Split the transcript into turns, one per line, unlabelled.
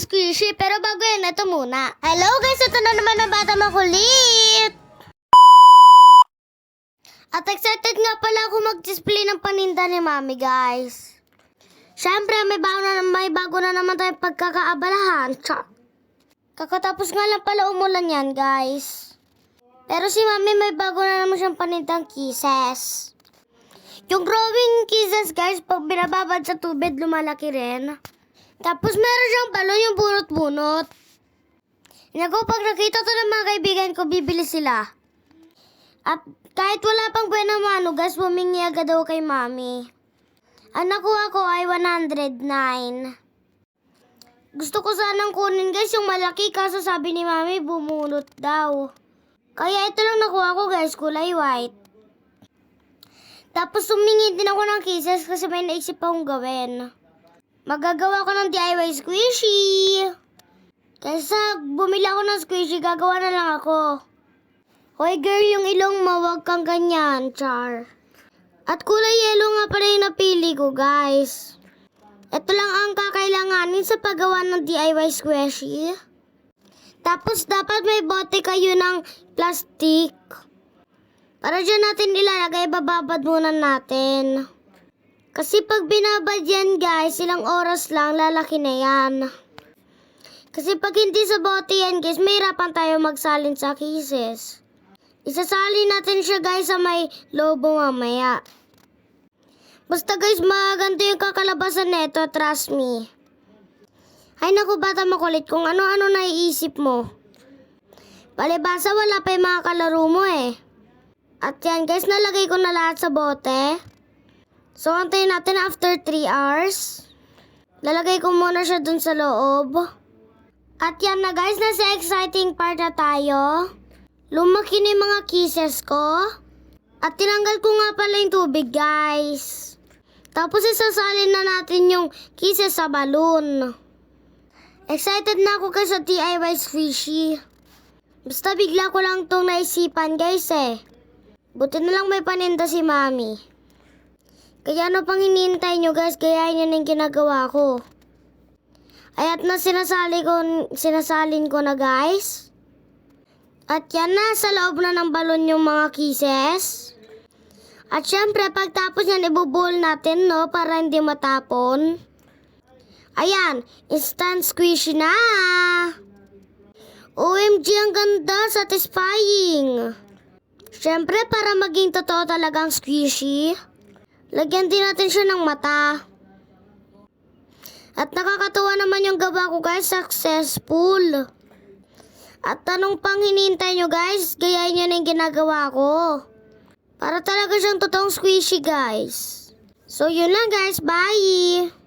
squishy. Pero bago yan, ito muna. Hello guys, ito na naman ang bata makulit. At excited nga pala ako mag-display ng paninda ni Mami, guys. Siyempre, may bago na naman tayong pagkakaabalahan. Kakatapos nga lang pala umulan yan, guys. Pero si Mami may bago na naman siyang panindang kisses. Yung growing kisses, guys, pag binababad sa tubig, lumalaki rin. Tapos meron siyang balon yung bunot-bunot. Naku, pag nakita to ng mga kaibigan ko, bibili sila. At kahit wala pang buwan ng mano, guys, humingi agad daw kay Mami. Ang nakuha ko ay 109. Gusto ko sanang kunin, guys, yung malaki, kaso sabi ni Mami, bumunot daw. Kaya ito lang nakuha ko, guys, kulay white. Tapos humingi din ako ng kisses kasi may naisip akong gawin. Magagawa ko ng DIY squishy. Kaysa bumili ako ng squishy, gagawa na lang ako. Hoy girl, yung ilong mo, wag kang ganyan, char. At kulay yellow nga pala yung napili ko, guys. Ito lang ang kakailanganin sa paggawa ng DIY squishy. Tapos dapat may bote kayo ng plastic. Para dyan natin ilalagay, bababad muna natin. Kasi pag binabad yan, guys, ilang oras lang, lalaki na yan. Kasi pag hindi sa bote yan, guys, mahirapan tayo magsalin sa kisses. Isasalin natin siya, guys, sa may lobo mamaya. Basta, guys, maganda yung kakalabasan nito, trust me. Ay naku, bata makulit, kung ano-ano naiisip mo. Palibasa, wala pa yung mga kalaro mo eh. At yan, guys, nalagay ko na lahat sa bote. So, antayin natin after 3 hours. Lalagay ko muna siya dun sa loob. At yan na, guys, nasa exciting part na tayo. Lumaki na yung mga kisses ko. At tinanggal ko nga pala yung tubig, guys. Tapos isasalin na natin yung kisses sa balloon. Excited na ako kasi sa DIY squishy. Basta bigla ko lang itong naisipan, guys eh. Buti na lang may paninda si Mami. Kaya ano pang hinihintay nyo, guys, kaya yun yung ginagawa ko. Ay at na sinasalin ko na, guys. At yan na, sa loob na ng balon yung mga kisses. At syempre, pagtapos yan, ibubuhol natin, no, para hindi matapon. Ayan, instant squishy na. OMG, ang ganda, satisfying. Syempre, para maging totoo talagang squishy, lagyan din natin siya ng mata. At nakakatuwa naman yung gawa ko, guys, successful. At anong pang hinihintay nyo, guys? Gayahin nyo na yung ginagawa ko. Para talaga siyang totoong squishy, guys. So, yun lang, guys. Bye!